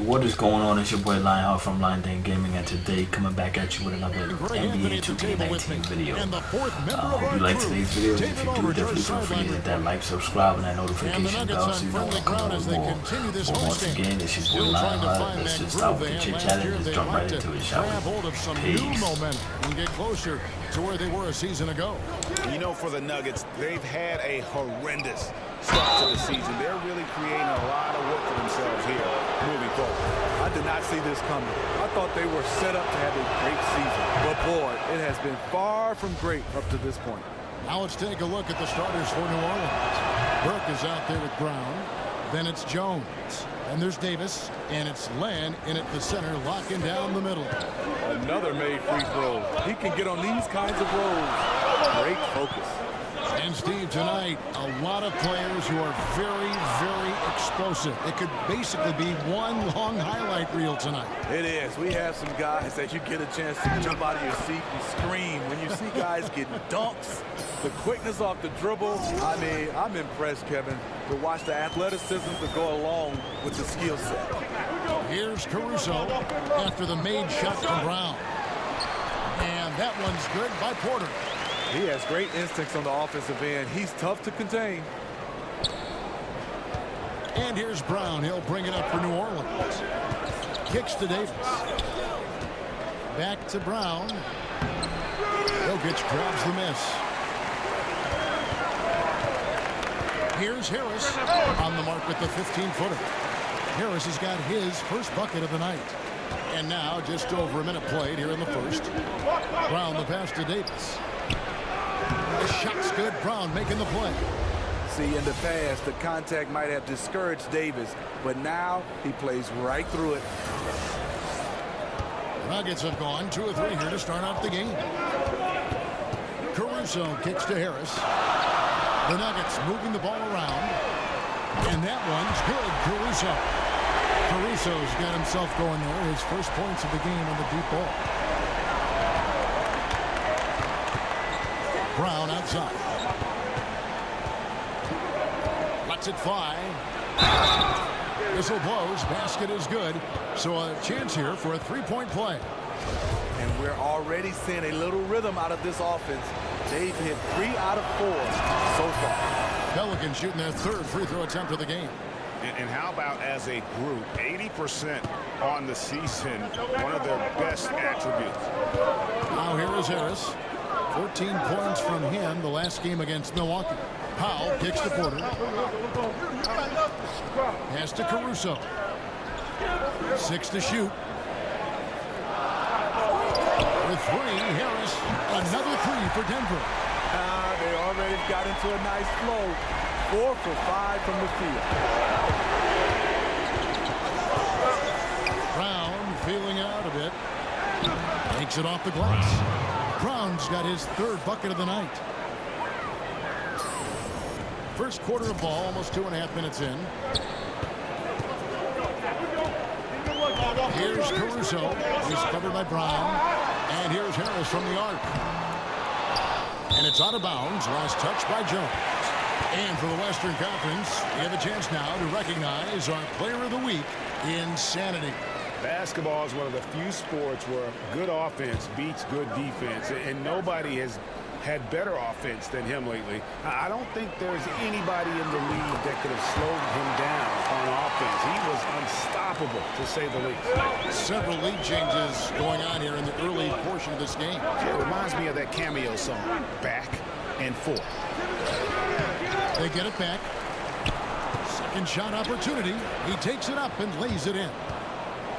What is going on? It's your boy Lionheart from Lion Gaming, and today coming back at you with another NBA2K19 video. Hope you like today's video. If you do, definitely feel free to hit that like, subscribe, and that notification bell so you know when I come out with more. But once again, it's your boy Lionheart. Let's just stop with the chit chat and just jump right into it, shall we? Peace. And get closer to where they were a season ago. You know, for the Nuggets, they've had a horrendous start to the season. They're really creating a lot of work for themselves here moving forward. I did not see this coming. I thought they were set up to have a great season. But boy, it has been far from great up to this point. Now let's take a look at the starters for New Orleans. Burke is out there with Brown. Then it's Jones. And there's Davis. And it's Len in at the center, locking down the middle. Another made free throw. He can get on these kinds of rolls. Great focus. And Steve, tonight, a lot of players who are very, very explosive. It could basically be one long highlight reel tonight. It is. We have some guys that you get a chance to jump out of your seat and scream. When you see guys getting dunks, the quickness off the dribble, I mean, I'm impressed, Kevin, to watch the athleticism to go along with the skill set. Here's Caruso after the made shot from Brown. And that one's good by Porter. He has great instincts on the offensive end. He's tough to contain. And here's Brown. He'll bring it up for New Orleans. Kicks to Davis. Back to Brown. Jokic grabs the miss. Here's Harris on the mark with the 15-footer. Harris has got his first bucket of the night. And now just over a minute played here in the first. Brown the pass to Davis. The shot's good. Brown making the play. See, in the past, the contact might have discouraged Davis, but now he plays right through it. Nuggets have gone 2 or 3 here to start out the game. Caruso kicks to Harris. The Nuggets moving the ball around. And that one's good. Caruso. Caruso's got himself going there. His first points of the game on the deep ball. Brown outside. Lets it fly. Whistle blows. Basket is good. So a chance here for a 3-point play. And we're already seeing a little rhythm out of this offense. They've hit 3 out of 4 so far. Pelicans shooting their 3rd free throw attempt of the game. And how about as a group, 80% on the season, one of their best attributes. Now here is Harris. 14 points from him the last game against Milwaukee. Powell kicks to Porter. Pass to Caruso. 6 to shoot. With 3, Harris. Another 3 for Denver. They already got into a nice flow. 4 for 5 from the field. Brown feeling out a bit. Takes it off the glass. Brown's got his 3rd bucket of the night. First quarter of ball, almost 2.5 minutes in. Here's Caruso. He's covered by Brown. And here's Harris from the arc. And it's out of bounds. Last touch by Jones. And for the Western Conference, we have a chance now to recognize our Player of the Week, Insanity. Basketball is one of the few sports where good offense beats good defense, and nobody has had better offense than him lately. I don't think there's anybody in the league that could have slowed him down on offense. He was unstoppable, to say the least. Several lead changes going on here in the early portion of this game. It reminds me of that cameo song, Back and Forth. They get it back. Second shot opportunity. He takes it up and lays it in.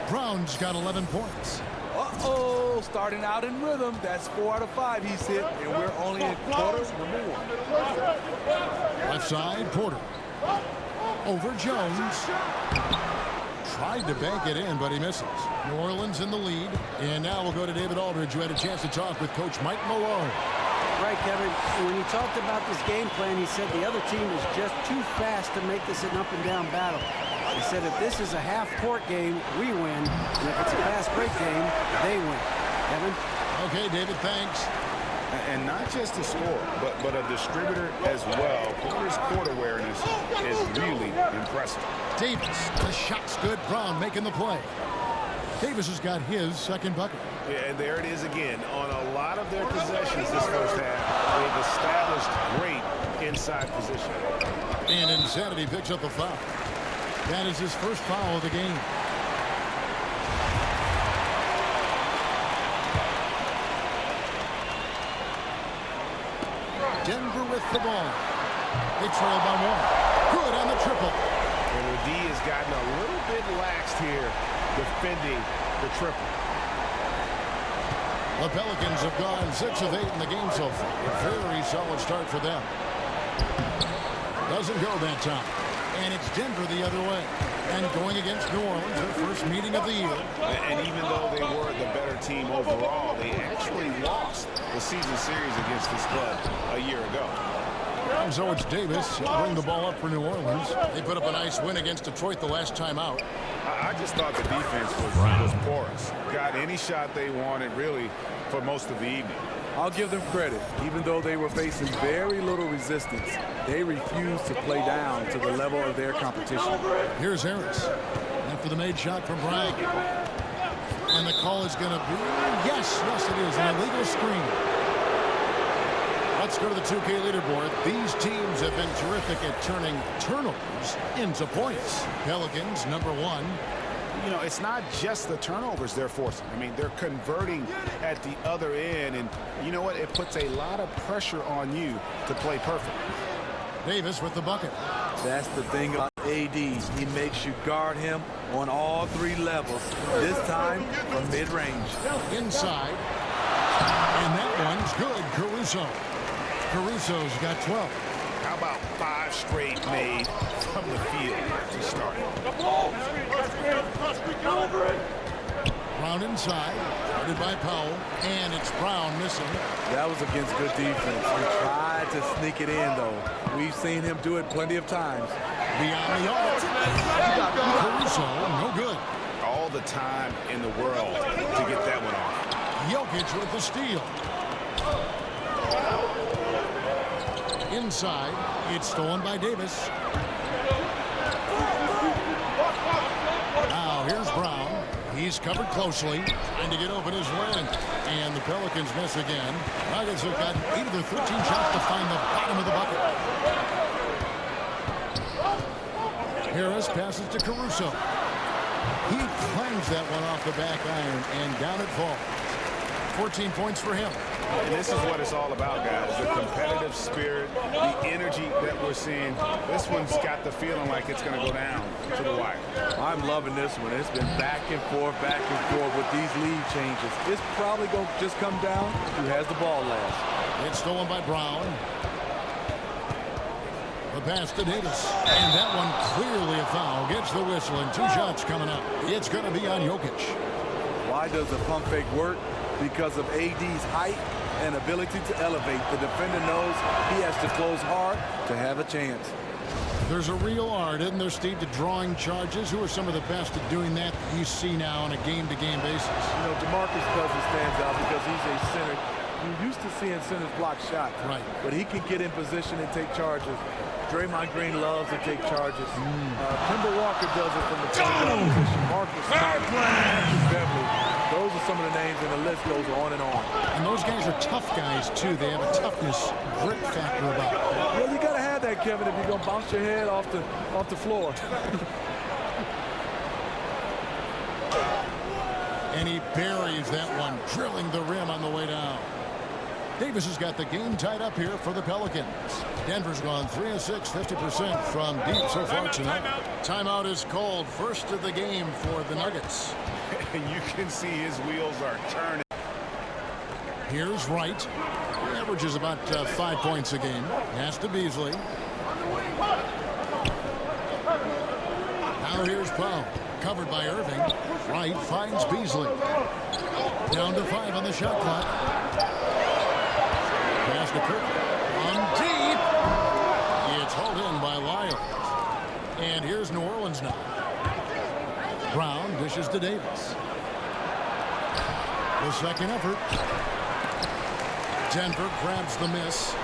Brown's got 11 points. Uh-oh, starting out in rhythm. That's 4 out of 5 he's hit, and we're only in quarter number 1. Left side, Porter. Over Jones. Tried to bank it in, but he misses. New Orleans in the lead. And now we'll go to David Aldridge, who had a chance to talk with Coach Mike Malone. Right, Kevin. When he talked about this game plan, he said the other team is just too fast to make this an up-and-down battle. He said if this is a half-court game, we win. And if it's a fast break game, they win. Kevin? Okay, David, thanks. And not just a scorer, but a distributor as well. Porter's court awareness is really impressive. Davis, the shot's good. Brown making the play. Davis has got his second bucket. Yeah, and there it is again. On a lot of their possessions this first half, they've established great inside position. And Insanity picks up the foul. That is his first foul of the game. Denver with the ball. They trail by one. Good on the triple. And the D has gotten a little bit laxed here defending the triple. The Pelicans have gone 6 of 8 in the game so far. A very solid start for them. Doesn't go that time. And it's Denver the other way. And going against New Orleans, their first meeting of the year. And even though they were the better team overall, they actually lost the season series against this club a year ago. And so it's Davis. He'll bring the ball up for New Orleans. They put up a nice win against Detroit the last time out. I just thought the defense was porous. Got any shot they wanted, really, for most of the evening. I'll give them credit. Even though they were facing very little resistance, they refused to play down to the level of their competition. Here's Harris. After the made shot from Brown. And the call is going to be, yes, it is, an illegal screen. Let's go to the 2K leaderboard. These teams have been terrific at turning turnovers into points. Pelicans, number 1. You know, it's not just the turnovers they're forcing. I mean, they're converting at the other end. And you know what? It puts a lot of pressure on you to play perfect. Davis with the bucket. That's the thing about AD. He makes you guard him on all 3 levels. This time from mid-range. Inside. And that one's good. Caruso. Caruso's got 12. How about 5 straight made from the field to start? Brown inside, guarded by Powell, and it's Brown missing. That was against good defense. He tried to sneak it in, though. We've seen him do it plenty of times. Beyond the arc. Caruso, no good. All the time in the world to get that one off. Jokic with the steal. Inside, it's stolen by Davis. Now here's Brown. He's covered closely, trying to get open his win. And the Pelicans miss again. Nuggets have gotten 8 of their 13 shots to find the bottom of the bucket. Harris passes to Caruso. He clangs that one off the back iron, and down it falls. 14 points for him. And this is what it's all about, guys. The competitive spirit, the energy that we're seeing. This one's got the feeling like it's going to go down to the wire. I'm loving this one. It's been back and forth with these lead changes. It's probably going to just come down who has the ball last. It's stolen by Brown. The pass to Davis. And that one clearly a foul. Gets the whistle, and 2 shots coming up. It's going to be on Jokic. Why does the pump fake work? Because of AD's height and ability to elevate. The defender knows he has to close hard to have a chance. There's a real art, isn't there, Steve, to drawing charges? Who are some of the best at doing that you see now on a game-to-game basis? You know, DeMarcus Cousins stands out because he's a center. You're used to seeing centers block shots. Right. But he can get in position and take charges. Draymond Green loves to take charges. Kemba Walker does it from the point guard position. Marcus Smart, Patrick Beverly. Those are some of the names, and the list goes on and on. And those guys are tough guys, too. They have a toughness, grit factor about them. Well, you got to have that, Kevin, if you're going to bounce your head off the floor. And he buries that one, drilling the rim on the way down. Davis has got the game tied up here for the Pelicans. Denver's gone 3 of 6, 50% from deep so far tonight. Timeout is called. First of the game for the Nuggets. You can see his wheels are turning. Here's Wright. He averages about 5 points a game. Pass to Beasley. Now here's Powell. Covered by Irving. Wright finds Beasley. Down to 5 on the shot clock. Pass to Kirk. On deep. It's hauled in by Lyles. And here's New Orleans now. Brown dishes to Davis. The second effort. Denver grabs the miss.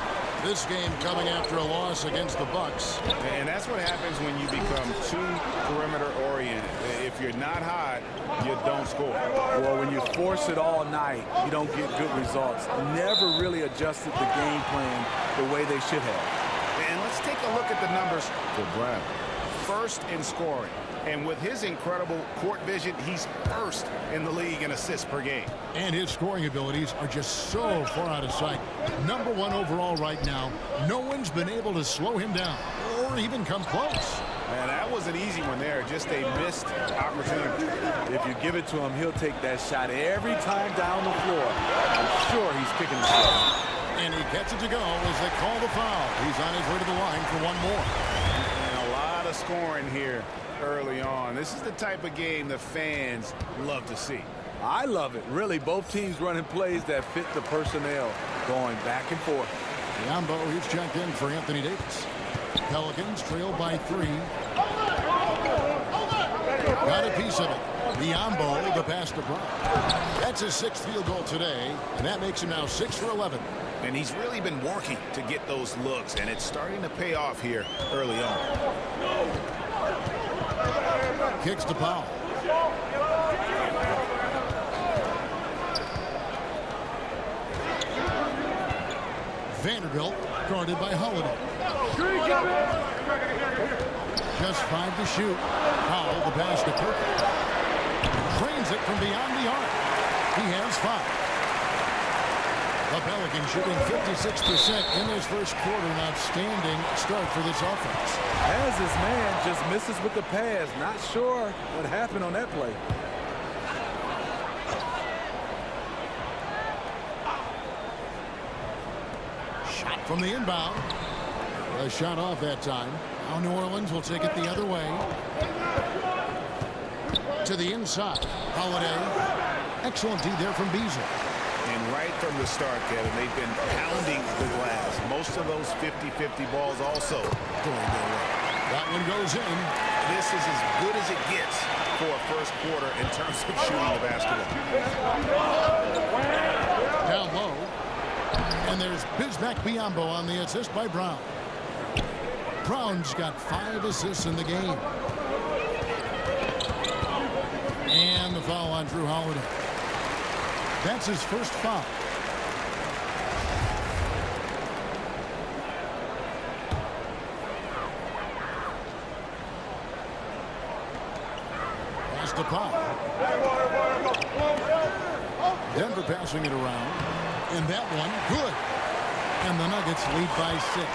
This game coming after a loss against the Bucks. And that's what happens when you become too perimeter oriented. If you're not hot, you don't score. Well, when you force it all night, you don't get good results. Never really adjusted the game plan the way they should have. And let's take a look at the numbers for Brown. First in scoring. And with his incredible court vision, he's first in the league in assists per game. And his scoring abilities are just so far out of sight. #1 overall right now. No one's been able to slow him down or even come close. Man, that was an easy one there. Just a missed opportunity. If you give it to him, he'll take that shot every time down the floor. I'm sure he's kicking the shot. And he gets it to go as they call the foul. He's on his way to the line for one more. And a lot of scoring here early on. This is the type of game the fans love to see. I love it. Really, both teams running plays that fit the personnel, going back and forth. Biombo, he's checked in for Anthony Davis. Pelicans trail by 3. Got a piece of it. Biombo, the pass to Brown. That's his 6th field goal today, and that makes him now 6 for 11. And he's really been working to get those looks, and it's starting to pay off here early on. Kicks to Powell. Vanderbilt guarded by Holiday. Just 5 to shoot. Powell, the pass to Kirk. Drains it from beyond the arc. He has 5. The Pelicans shooting 56% in this first quarter. An outstanding start for this offense. As his man just misses with the pass. Not sure what happened on that play. Shot from the inbound. A shot off that time. Now New Orleans will take it the other way. To the inside. Holiday. Excellent D there from Beasley. And right from the start, Kevin, they've been pounding the glass. Most of those 50-50 balls also going their way. That one goes in. This is as good as it gets for a first quarter in terms of shooting the basketball. Down low. And there's Bismack Biyombo on the assist by Brown. Brown's got 5 assists in the game. And the foul on Drew Holiday. That's his first foul. Pass to Powell. Denver passing it around. And that one, good. And the Nuggets lead by 6.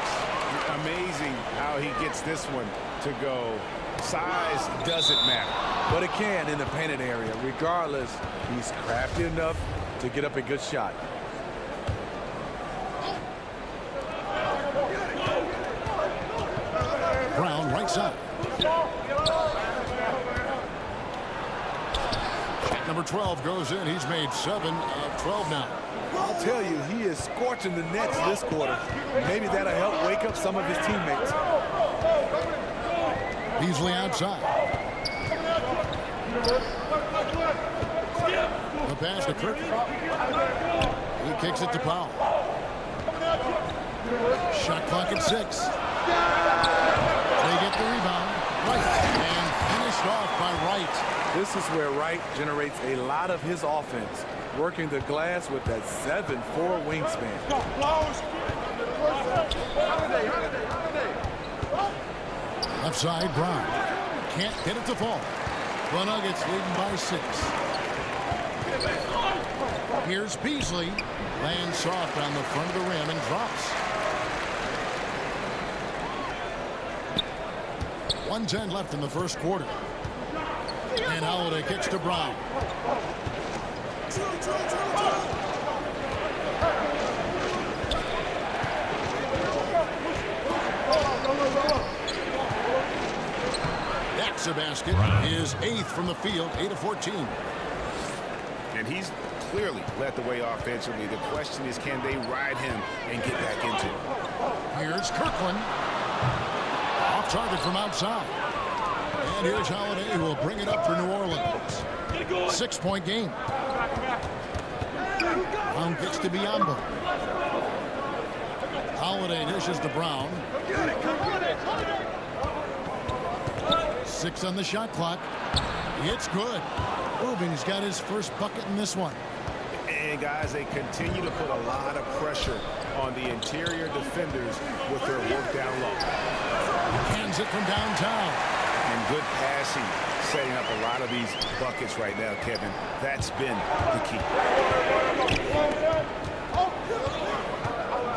Amazing how he gets this one to go. Size doesn't matter. But it can in the painted area. Regardless, he's crafty enough to get up a good shot. Brown right side. Shot number 12 goes in. He's made 7 of 12 now. I'll tell you, he is scorching the nets this quarter. Maybe that'll help wake up some of his teammates. Beasley outside. The pass to Kirk. He kicks it to Powell. Shot clock at 6. They get the rebound. Wright. And finished off by Wright. This is where Wright generates a lot of his offense, working the glass with that 7'4" wingspan. Left side, Brown. Can't get it to fall. The Nuggets leading by 6. Here's Beasley. Lands soft on the front of the rim and drops. 1:10 left in the first quarter. And Holiday kicks to Brown. That's a basket. His 8th from the field, 8 of 14. And he's clearly led the way offensively. The question is, can they ride him and get back into it? Here's Kirkland. Off target from outside. And here's Holiday, who will bring it up for New Orleans. 6-point game. Brown gets to Biyombo. Holiday dishes to Brown. 6 on the shot clock. It's good. Rubin's got his first bucket in this one. And guys, they continue to put a lot of pressure on the interior defenders with their work down low. Hands it from downtown. And good passing, setting up a lot of these buckets right now, Kevin. That's been the key.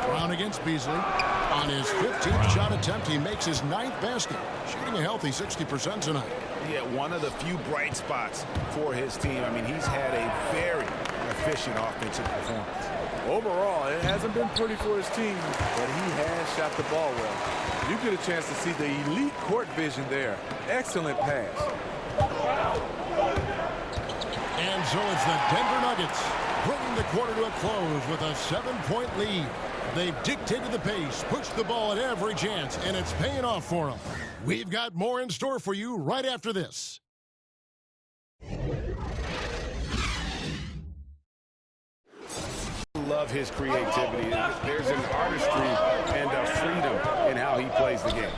Brown against Beasley. On his 15th shot attempt, he makes his 9th basket. Shooting a healthy 60% tonight. Yeah, one of the few bright spots for his team. I mean, he's had a very efficient offensive performance. Overall, it hasn't been pretty for his team, but he has shot the ball well. You get a chance to see the elite court vision there. Excellent pass. And so it's the Denver Nuggets bringing the quarter to a close with a 7-point lead. They've dictated the pace, pushed the ball at every chance, and it's paying off for them. We've got more in store for you right after this. Love his creativity. There's an artistry and a freedom in how he plays the game.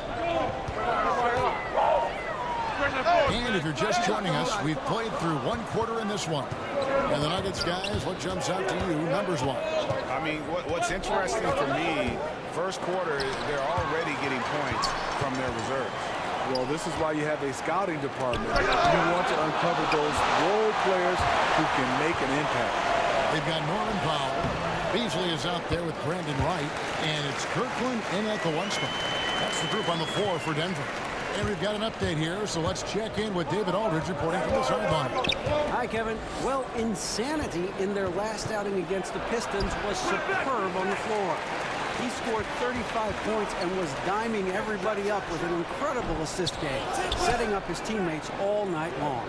And if you're just joining us, we've played through one quarter in this one. And the Nuggets, guys, what jumps out to you numbers-wise? I mean, what's interesting for me, first quarter, they're already getting points from their reserves. Well, this is why you have a scouting department. You want to uncover those role players who can make an impact. They've got Norman Powell. Beasley is out there with Brandon Wright. And it's Kirkland in at the 1 spot. That's the group on the floor for Denver. And we've got an update here, so let's check in with David Aldridge reporting from the sideline. Hi, Kevin. Well, insanity in their last outing against the Pistons was superb on the floor. He scored 35 points and was diming everybody up with an incredible assist game, setting up his teammates all night long.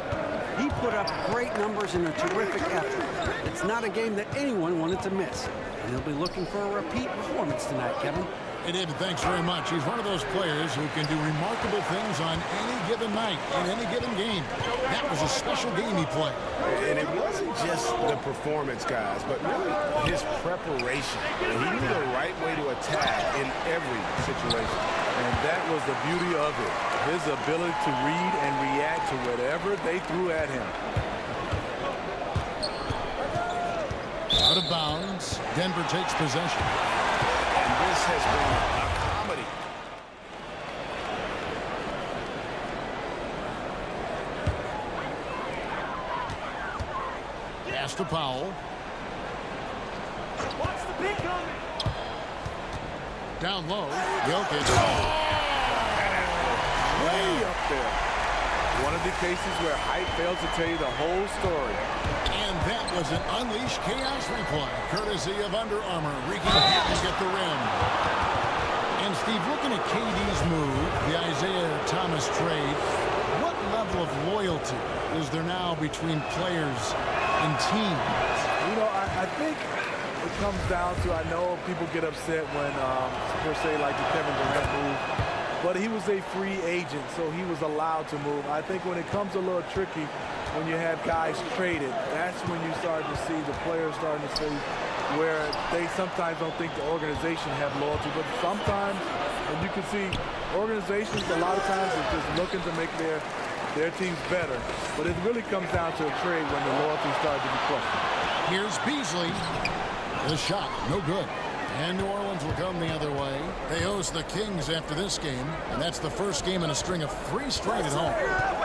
He put up great numbers in a terrific effort. It's not a game that anyone wanted to miss. And he'll be looking for a repeat performance tonight, Kevin. Hey, David, thanks very much. He's one of those players who can do remarkable things on any given night, in any given game. That was a special game he played. And it wasn't just the performance, guys, but really his preparation. He knew the right way to attack in every situation. And that was the beauty of it. His ability to read and react to whatever they threw at him. Out of bounds. Denver takes possession. And this has been a comedy. Pass to Powell. Watch the pick coming. Down low. Jokic. Way up there. One of the cases where height fails to tell you the whole story. And that was an unleashed chaos replay, courtesy of Under Armour, wreaking havoc at the rim. And Steve, looking at KD's move, the Isaiah Thomas trade, what level of loyalty is there now between players and teams? You know, I think it comes down to, I know people get upset when, per se, like the Kevin Durant move, but he was a free agent, so he was allowed to move. I think when it comes a little tricky, when you have guys traded, that's when you start to see the players starting to see where they sometimes don't think the organization have loyalty, but sometimes, and you can see organizations a lot of times are just looking to make their teams better, but it really comes down to a trade when the loyalty starts to be questioned. Here's Beasley. The shot, no good. And New Orleans will come the other way. They host the Kings after this game, and that's the first game in a string of 3 straight at home.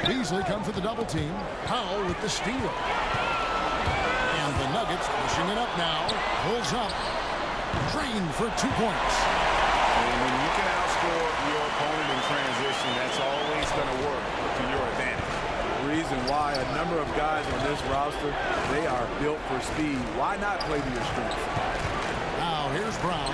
Beasley comes with the double team. Powell with the steal. And the Nuggets pushing it up now. Pulls up. Drained for 2 points. And when you can outscore your opponent in transition, that's always going to work to your advantage. Reason why a number of guys on this roster, they are built for speed. Why not play to your strengths? Now here's Brown.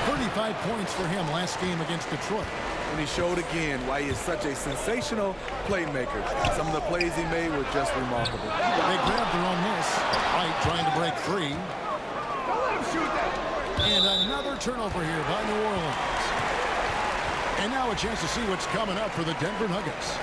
35 points for him last game against Detroit. And he showed again why he is such a sensational playmaker. Some of the plays he made were just remarkable. They grabbed their own miss. Wright trying to break free. And another turnover here by New Orleans. And now a chance to see what's coming up for the Denver Nuggets.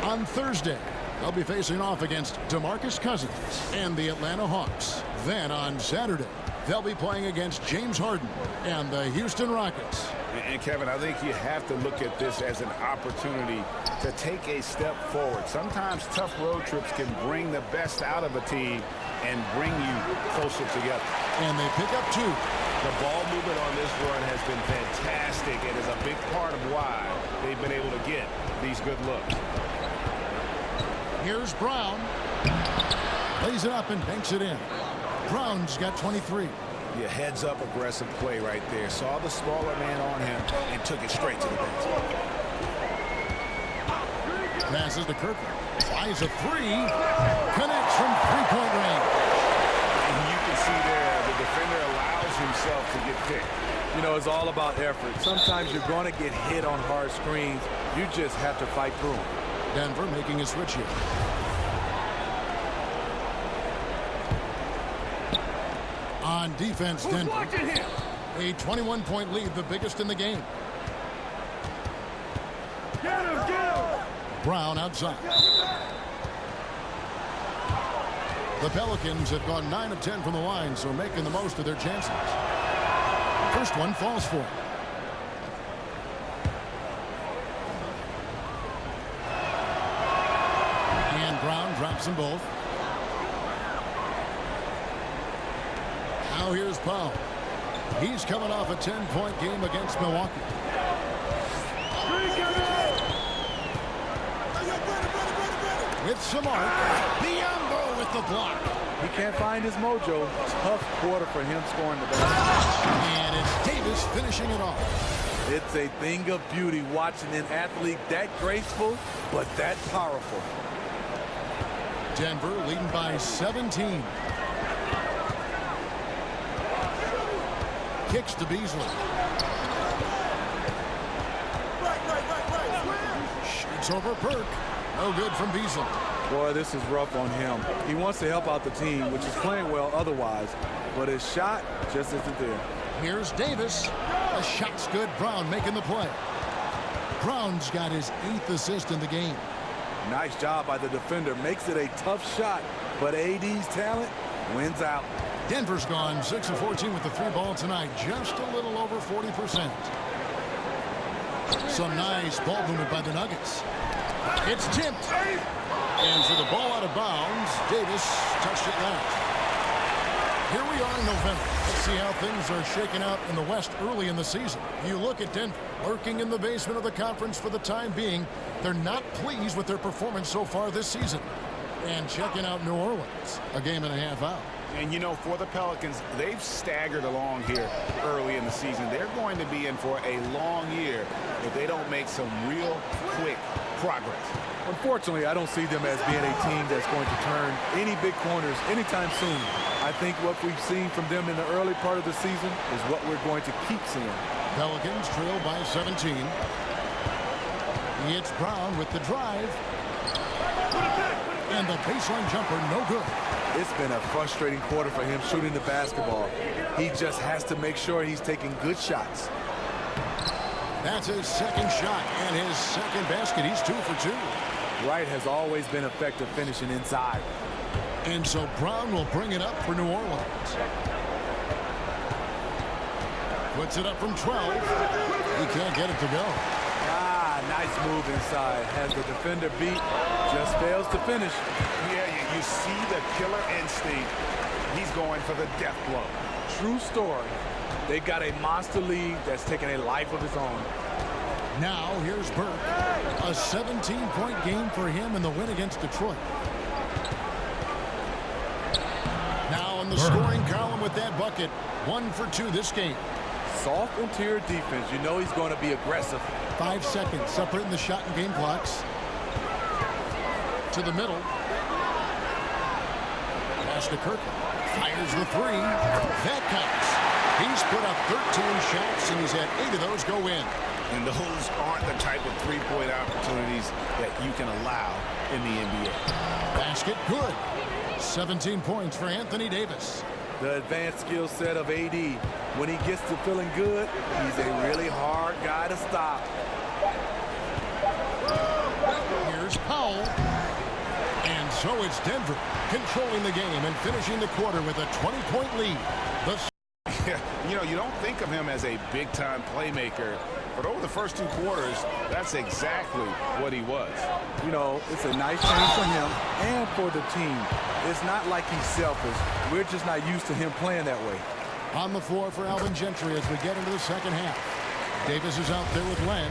On Thursday, They'll be facing off against DeMarcus Cousins and the Atlanta Hawks. Then on Saturday, they'll be playing against James Harden and the Houston Rockets. And Kevin, I think you have to look at this as an opportunity to take a step forward. Sometimes tough road trips can bring the best out of a team and bring you closer together. And they pick up 2. The ball movement on this run has been fantastic and is a big part of why they've been able to get these good looks. Here's Brown. Lays it up and banks it in. Brown's got 23. Yeah, heads up aggressive play right there. Saw the smaller man on him and took it straight to the bench. Passes to Kirk. Flies a 3. Connects from three-point range. And you can see there the defender allows himself to get picked. You know, it's all about effort. Sometimes you're going to get hit on hard screens. You just have to fight through them. Denver making a switch here. On defense, Denver. A 21-point lead, the biggest in the game. Brown outside. The Pelicans have gone 9 of 10 from the line, so making the most of their chances. First one falls for him. And Brown drops them both. Now here's Powell. He's coming off a 10-point game against Milwaukee. With Samart, Biombo with the block. He can't find his mojo. Tough quarter for him scoring the basket. And it's Davis finishing it off. It's a thing of beauty watching an athlete that graceful, but that powerful. Denver leading by 17. Kicks to Beasley. Shoots over Perk. No good from Beasley. Boy, this is rough on him. He wants to help out the team, which is playing well otherwise, but his shot just isn't there. Here's Davis. The shot's good. Brown making the play. Brown's got his 8th assist in the game. Nice job by the defender. Makes it a tough shot, but AD's talent wins out. Denver's gone 6 of 14 with the 3-ball tonight. Just a little over 40%. Some nice ball movement by the Nuggets. It's tipped. And for the ball out of bounds, Davis touched it last. Here we are in November. Let's see how things are shaking out in the West early in the season. You look at Denver, lurking in the basement of the conference for the time being. They're not pleased with their performance so far this season. And checking out New Orleans, a game and a half out. And, you know, for the Pelicans, they've staggered along here early in the season. They're going to be in for a long year if they don't make some real quick progress. Unfortunately, I don't see them as being a team that's going to turn any big corners anytime soon. I think what we've seen from them in the early part of the season is what we're going to keep seeing. Pelicans trail by 17. It's Brown with the drive. And the baseline jumper, no good. It's been a frustrating quarter for him shooting the basketball. He just has to make sure he's taking good shots. That's his second shot and his second basket. He's 2 for 2. Wright has always been effective finishing inside. And so Brown will bring it up for New Orleans. Puts it up from 12. He can't get it to go. Nice move inside. Has the defender beat. Just fails to finish. Yeah, you see the killer instinct. He's going for the death blow. True story. They got a monster lead that's taking a life of its own. Now here's Burke. A 17-point game for him in the win against Detroit. Now in the scoring column with that bucket. 1 for 2 this game. Soft interior defense. You know he's going to be aggressive. 5 seconds separating the shot and game clocks. To the middle. Pass to Kirk. Fires the 3. That counts. He's put up 13 shots, and he's had 8 of those go in. And those aren't the type of three-point opportunities that you can allow in the NBA. Basket good. 17 points for Anthony Davis. The advanced skill set of AD. When he gets to feeling good, he's a really hard guy to stop. Here's Powell. So it's Denver controlling the game and finishing the quarter with a 20-point lead. You don't think of him as a big-time playmaker, but over the first 2 quarters, that's exactly what he was. It's a nice change for him and for the team. It's not like he's selfish. We're just not used to him playing that way. On the floor for Alvin Gentry as we get into the second half. Davis is out there with Len.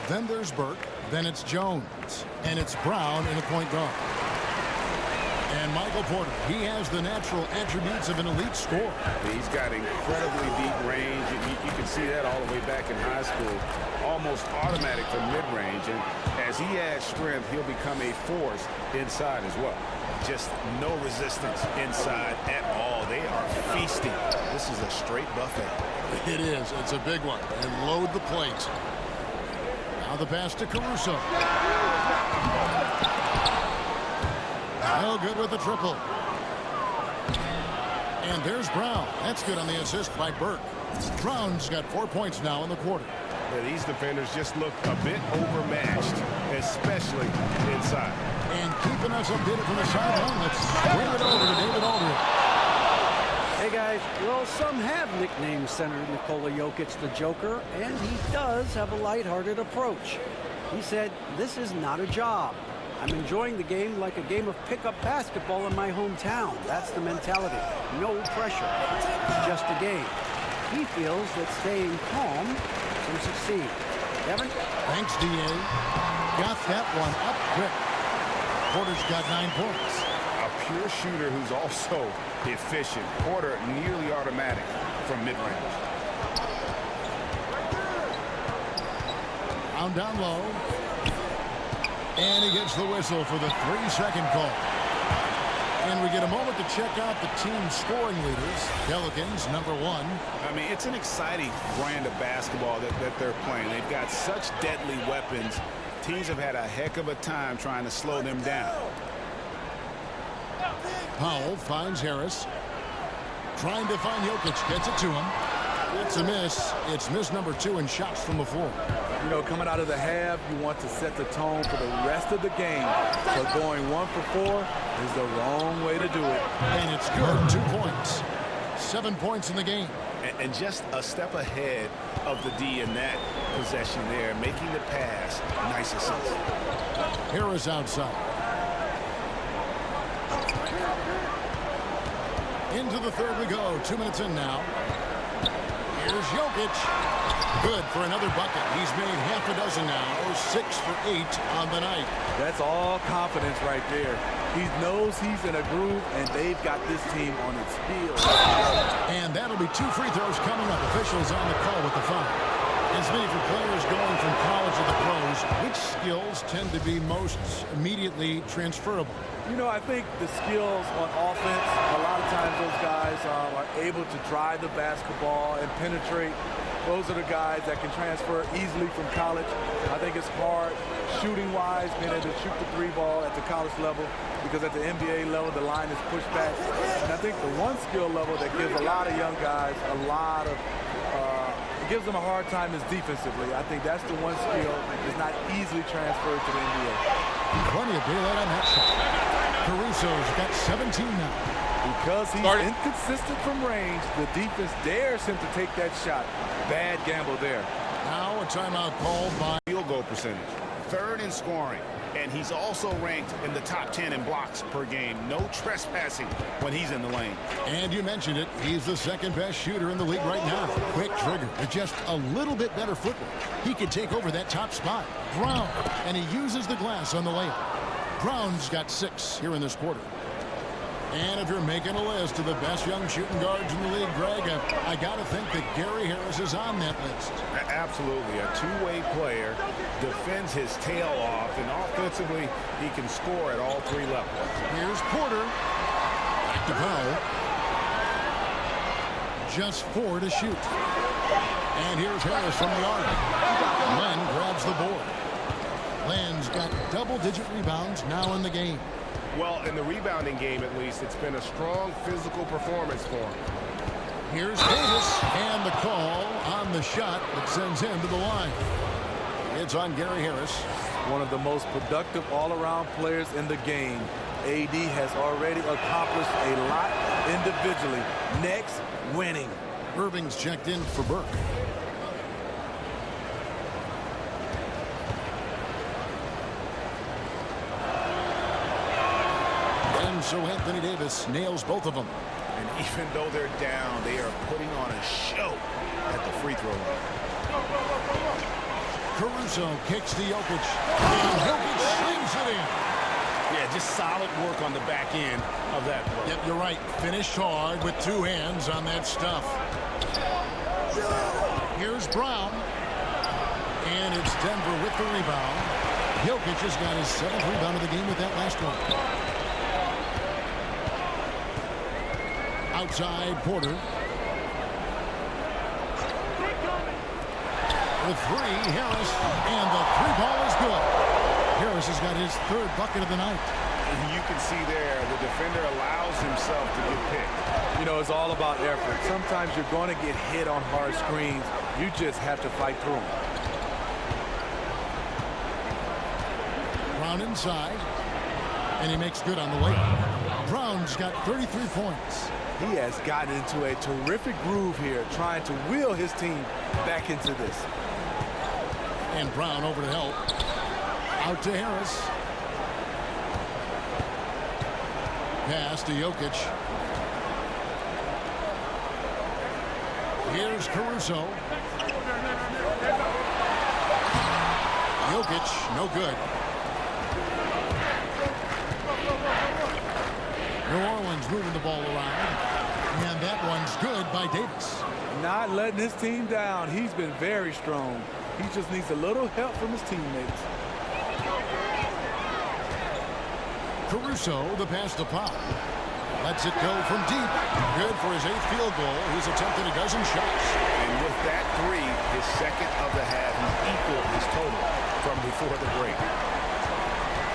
Then there's Burke. Then it's Jones. And it's Brown in the point guard. And Michael Porter, he has the natural attributes of an elite scorer. He's got incredibly deep range. You can see that all the way back in high school. Almost automatic from mid-range. And as he adds strength, he'll become a force inside as well. Just no resistance inside at all. They are feasting. This is a straight buffet. It is. It's a big one. And load the plate. Now the pass to Caruso. No good with the triple. And there's Brown. That's good on the assist by Burke. Brown's got 4 points now in the quarter. These defenders just look a bit overmatched, especially inside. And keeping us updated from the sideline, let's bring it over to David Aldridge. Hey guys, well, some have nicknamed Senator Nikola Jokic the Joker, and he does have a lighthearted approach. He said, "This is not a job. I'm enjoying the game like a game of pickup basketball in my hometown. That's the mentality. No pressure. It's just a game." He feels that staying calm can succeed. Kevin? Thanks, D.A. Got that one up quick. Porter's got 9 points. A pure shooter who's also efficient. Porter nearly automatic from mid-range. Down low. And he gets the whistle for the 3-second call. And we get a moment to check out the team scoring leaders. Pelicans, number 1. I mean, it's an exciting brand of basketball that they're playing. They've got such deadly weapons. Teams have had a heck of a time trying to slow them down. Powell finds Harris. Trying to find Jokic. Gets it to him. It's a miss. It's miss number 2 in shots from the floor. Coming out of the half, you want to set the tone for the rest of the game. So going 1 for 4 is the wrong way to do it. And it's good. 2 points. 7 points in the game. And just a step ahead of the D in that possession there, making the pass. Nice assist. Harris outside. Into the third we go. 2 minutes in now. Here's Jokic. Good for another bucket. He's made half a dozen now. 6 for 8 on the night. That's all confidence right there. He knows he's in a groove, and they've got this team on its heels. And that'll be 2 free throws coming up. Officials on the call with the foul. As many for players going from college to the pros, which skills tend to be most immediately transferable? I think the skills on offense, a lot of times those guys are able to drive the basketball and penetrate. Those are the guys that can transfer easily from college. I think it's hard shooting-wise, being able to shoot the 3 ball at the college level, because at the NBA level, the line is pushed back. And I think the one skill level that gives a lot of young guys it gives them a hard time is defensively. I think that's the one skill that's not easily transferred to the NBA. Plenty of daylight on that shot. Caruso's got 17 now. Because he's inconsistent from range, the defense dares him to take that shot. Bad gamble there. Now a timeout called by Field goal percentage. 3rd in scoring. And he's also ranked in the top 10 in blocks per game. No trespassing when he's in the lane. And you mentioned it. He's the 2nd best shooter in the league right now. Quick trigger with just a little bit better footwork. He could take over that top spot. Brown. And he uses the glass on the layup. Brown's got 6 here in this quarter. And if you're making a list of the best young shooting guards in the league, Greg, I got to think that Gary Harris is on that list. Absolutely. A two-way player, defends his tail off, and offensively, he can score at all 3 levels. Here's Porter. Back to Powell. Just 4 to shoot. And here's Harris from the arc. Len grabs the board. Len's got double-digit rebounds now in the game. Well, in the rebounding game, at least, it's been a strong physical performance for him. Here's Davis, and the call on the shot that sends him to the line. buckets on Gary Harris. One of the most productive all-around players in the game. AD has already accomplished a lot individually. Next, winning. Irving's checked in for Burke. And so Anthony Davis nails both of them. And even though they're down, they are putting on a show at the free throw line. Caruso kicks to Jokic. And Jokic slings it in. Yeah, just solid work on the back end of that play. Yep, you're right. Finished hard with two hands on that stuff. Here's Brown. And it's Denver with the rebound. Jokic has got his 7th rebound of the game with that last one. Outside Porter. The three, Harris, and the three ball is good. Harris has got his 3rd bucket of the night. And you can see there, the defender allows himself to get picked. You know, it's all about effort. Sometimes you're going to get hit on hard screens. You just have to fight through them. Brown inside, and he makes good on the way. Brown's got 33 points. He has gotten into a terrific groove here, trying to wheel his team back into this. And Brown over to help. Out to Harris. Pass to Jokic. Here's Caruso. Jokic, no good. New Orleans moving the ball around. And that one's good by Davis. Not letting his team down. He's been very strong. He just needs a little help from his teammates. Caruso, the pass to Pop. Lets it go from deep. Good for his 8th field goal. He's attempted a dozen shots. And with that 3, his 2nd of the half, he's equaled his total from before the break.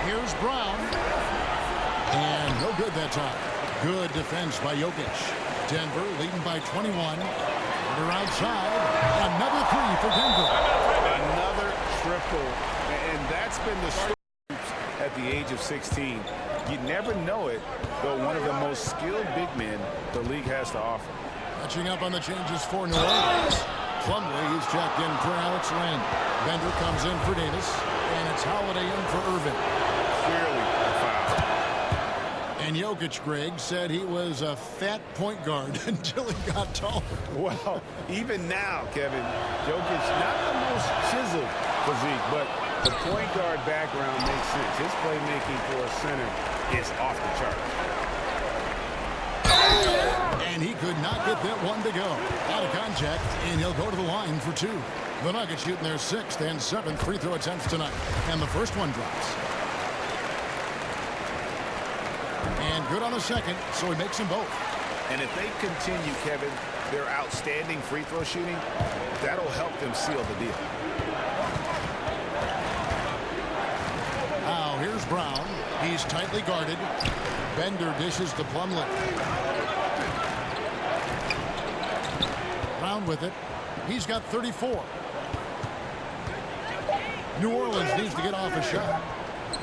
Here's Brown. And no good that time. Good defense by Jokic. Denver leading by 21. They're outside. Another 3 for Denver. Another triple. And that's been the story at the age of 16. You never know it, though one of the most skilled big men the league has to offer. Catching up on the changes for New Orleans. Plumlee is checked in for Alex Len. Bender comes in for Davis. And it's Holiday in for Irving. Clearly a foul. And Jokic, Greg, said he was a fat point guard until he got taller. Well, even now, Kevin, Jokic, not the most chiseled physique, but the point guard background makes sense. His playmaking for a center is off the chart. And he could not get that one to go. Out of contact, and he'll go to the line for 2. The Nuggets shooting their 6th and 7th free throw attempts tonight. And the first one drops. And good on the second, so he makes them both. And if they continue, Kevin, their outstanding free throw shooting, that'll help them seal the deal. Now here's Brown. He's tightly guarded. Bender dishes to Plumlee. Brown with it. He's got 34. New Orleans needs to get off a shot.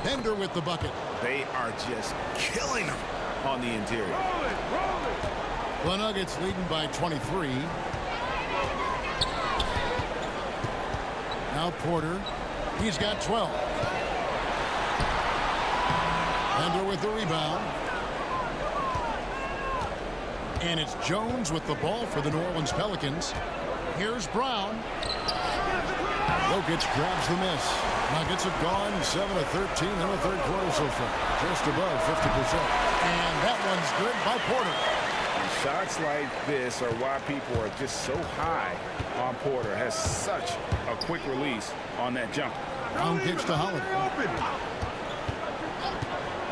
Bender with the bucket. They are just killing them on the interior. The Nuggets leading by 23. Now Porter. He's got 12. Bender with the rebound. And it's Jones with the ball for the New Orleans Pelicans. Here's Brown. Jokic grabs the miss. Nuggets have gone 7 of 13 in the 3rd quarter so far. Just above 50%. And that one's good by Porter. Shots like this are why people are just so high on Porter. Has such a quick release on that jump. Brown kicks to Holiday.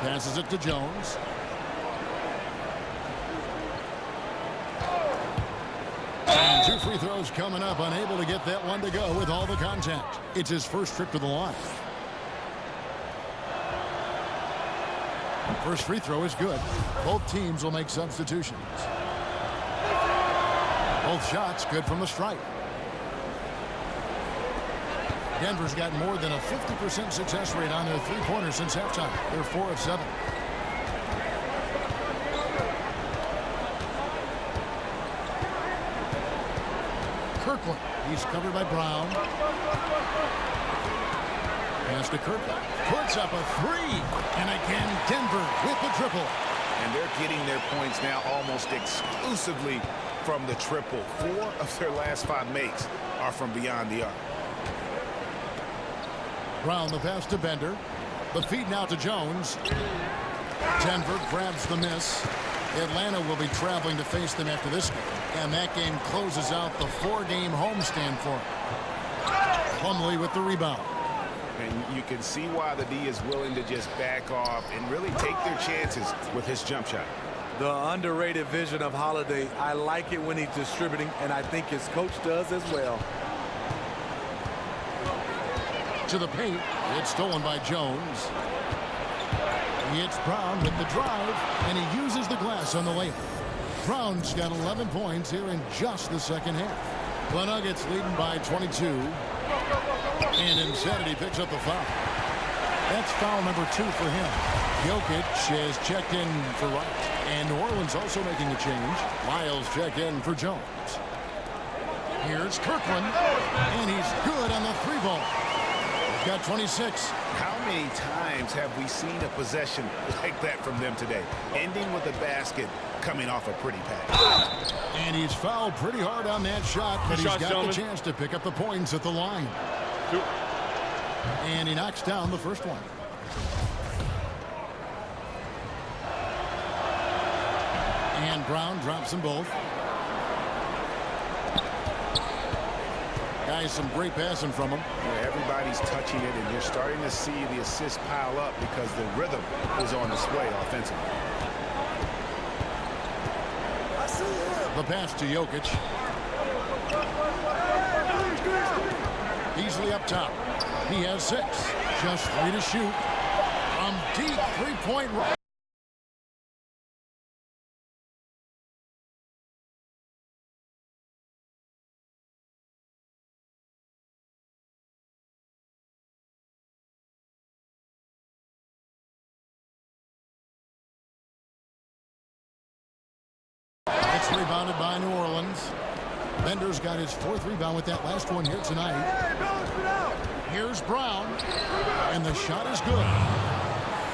Passes it to Jones. And 2 free throws coming up. Unable to get that one to go with all the contact. It's his first trip to the line. First free throw is good. Both teams will make substitutions. Both shots good from the stripe. Denver's got more than a 50% success rate on their three-pointers since halftime. They're 4 of 7. Kirkland. He's covered by Brown. Pass to Kirkland. Puts up a three. And again, Denver with the triple. And they're getting their points now almost exclusively from the triple. 4 of their last 5 makes are from beyond the arc. Brown the pass to Bender. The feed now to Jones. Denver grabs the miss. Atlanta will be traveling to face them after this game. And that game closes out the 4-game homestand for them. Plumlee with the rebound. And you can see why the D is willing to just back off and really take their chances with his jump shot. The underrated vision of Holiday. I like it when he's distributing, and I think his coach does as well. To the paint. It's stolen by Jones. It's Brown with the drive, and he uses the glass on the layup. Brown's got 11 points here in just the second half. The Nuggets leading by 22. And Insanity picks up the foul. That's foul number 2 for him. Jokic has checked in for Wright. And New Orleans also making a change. Lyles checked in for Jones. Here's Kirkland. And he's good on the 3-ball. He's got 26. How many times have we seen a possession like that from them today? Ending with a basket coming off a pretty pass. And he's fouled pretty hard on that shot, but he's got the chance to pick up the points at the line. And he knocks down the first one. And Brown drops them both. Guys, some great passing from him. Yeah, everybody's touching it, and you're starting to see the assists pile up because the rhythm is on display offensively. The pass to Jokic. Beasley up top. He has 6. Just 3 to shoot. From deep 3-point right. It's rebounded by New Orleans. Bender's got his 4th rebound with that last one here tonight. Here's Brown. And the shot is good.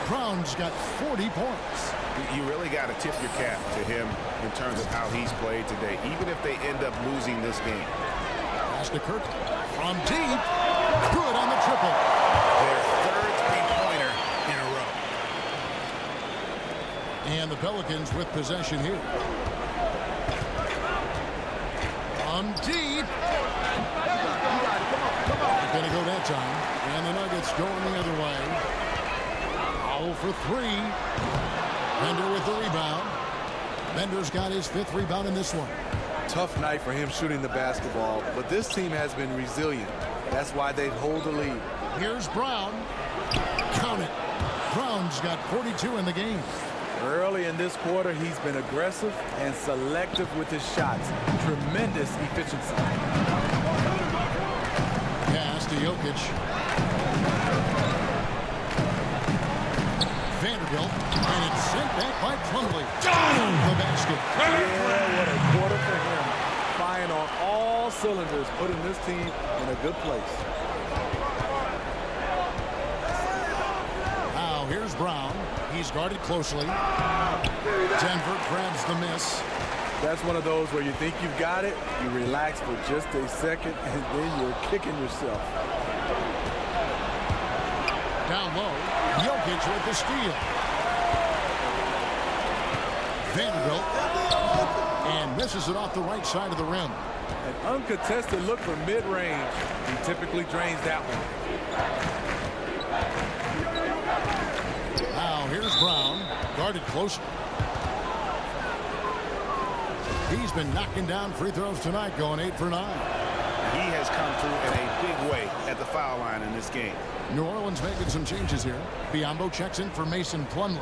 Brown's got 40 points. You really got to tip your cap to him in terms of how he's played today, even if they end up losing this game. Pass to Kirk. From deep. Good on the triple. Their 3rd three-pointer in a row. And the Pelicans with possession here. From deep. Not going to go that time. And the Nuggets going the other way. Foul for 3. Bender with the rebound. Bender's got his 5th rebound in this one. Tough night for him shooting the basketball, but this team has been resilient. That's why they hold the lead. Here's Brown. Count it. Brown's got 42 in the game. Early in this quarter, he's been aggressive and selective with his shots. Tremendous efficiency. Pass to Jokic. Vanderbilt, and it's sent back by Plumlee. The basket. Yeah, what a quarter for him. Firing on all cylinders, putting this team in a good place. Now here's Brown. He's guarded closely. Denver grabs the miss. That's one of those where you think you've got it, you relax for just a second, and then you're kicking yourself. Down low, Jokic with the steal. Vanderbilt, and misses it off the right side of the rim. An uncontested look from mid-range. He typically drains that one. Now here's Brown, guarded closely. He's been knocking down free throws tonight, going 8 for 9. He has come through in a big way at the foul line in this game. New Orleans making some changes here. Biyombo checks in for Mason Plumlee.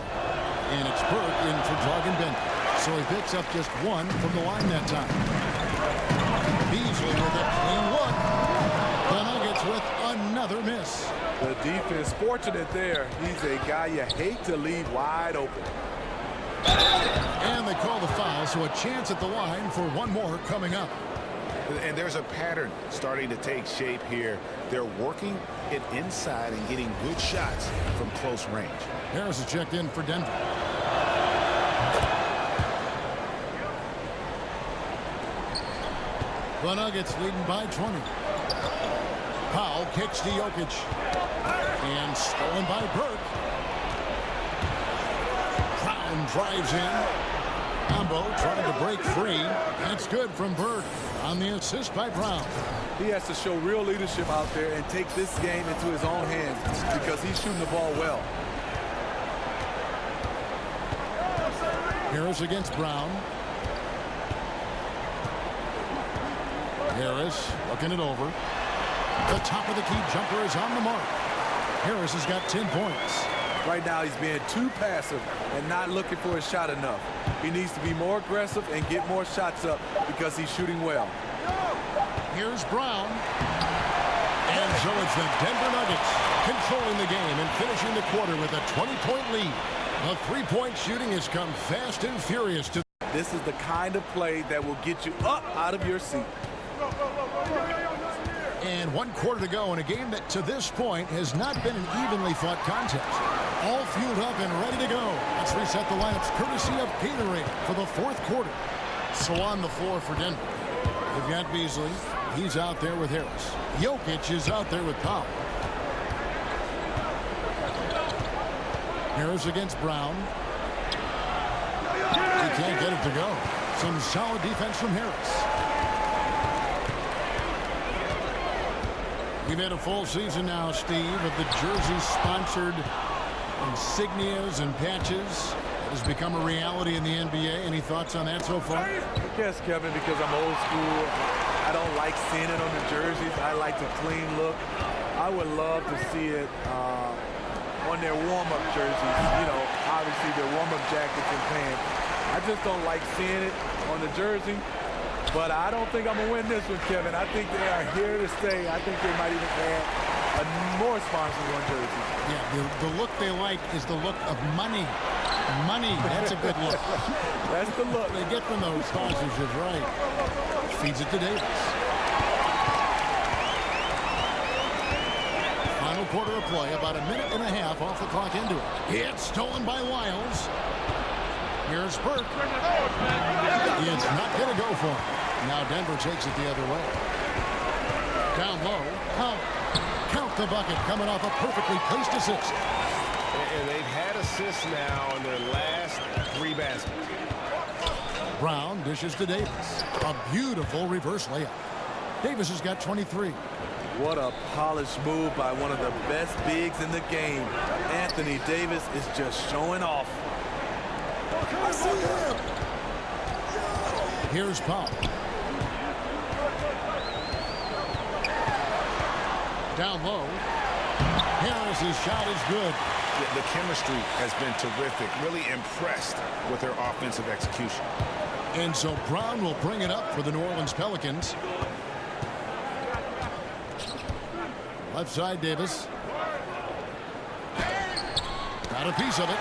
And it's Burke in for Dragan Bender. So he picks up just 1 from the line that time. Beasley with a clean look. The Nuggets with a Another miss. The defense fortunate there. He's a guy you hate to leave wide open. And they call the foul, so a chance at the line for one more coming up. And there's a pattern starting to take shape here. They're working it inside and getting good shots from close range. Harris is checked in for Denver. The Nuggets leading by 20. Powell kicks to Jokic. And stolen by Burke. Brown drives in. Combo trying to break free. That's good from Burke on the assist by Brown. He has to show real leadership out there and take this game into his own hands because he's shooting the ball well. Harris against Brown. Harris looking it over. The top of the key jumper is on the mark. Harris has got 10 points. Right now he's being too passive and not looking for his shot enough. He needs to be more aggressive and get more shots up because he's shooting well. Here's Brown. And so it's the Denver Nuggets controlling the game and finishing the quarter with a 20-point lead. The three-point shooting has come fast and furious to. This is the kind of play that will get you up out of your seat. And 1 quarter to go in a game that to this point has not been an evenly fought contest. All fueled up and ready to go. Let's reset the lineups courtesy of Gatorade for the 4th quarter. So on the floor for Denver, they've got Beasley. He's out there with Harris. Jokic is out there with Powell. Harris against Brown. He can't get it to go. Some solid defense from Harris. We've had a full season now, Steve, of the jersey-sponsored insignias and patches. It has become a reality in the NBA. Any thoughts on that so far? Yes, Kevin, because I'm old school. I don't like seeing it on the jerseys. I like the clean look. I would love to see it on their warm-up jerseys. You know, obviously their warm-up jackets and pants. I just don't like seeing it on the jersey. But I don't think I'm going to win this one, Kevin. I think they are here to stay. I think they might even add more sponsors on jerseys. Yeah, the look they like is the look of money. Money, that's a good look. That's the look they get from those sponsorships, right? Feeds it to Davis. Final quarter of play, about a minute and a half off the clock into it. It's stolen by Lyles. Here's Burke. It's not going to go for him. Now Denver takes it the other way. Down low. Count the bucket coming off a perfectly placed assist. And they've had assists now in their last 3 baskets. Brown dishes to Davis. A beautiful reverse layup. Davis has got 23. What a polished move by one of the best bigs in the game. Anthony Davis is just showing off. Here's Powell. Down low. Harris's shot is good. The chemistry has been terrific. Really impressed with their offensive execution. And so Brown will bring it up for the New Orleans Pelicans. Left side, Davis. Got a piece of it.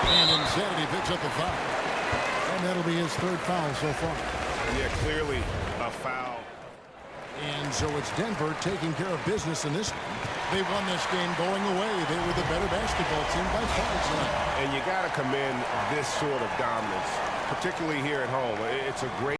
And Insanity picks up the foul. And that'll be his 3rd foul so far. Yeah, clearly a foul. And so it's Denver taking care of business in this one. They won this game going away. They were the better basketball team by far tonight. And you got to commend this sort of dominance, particularly here at home. It's a great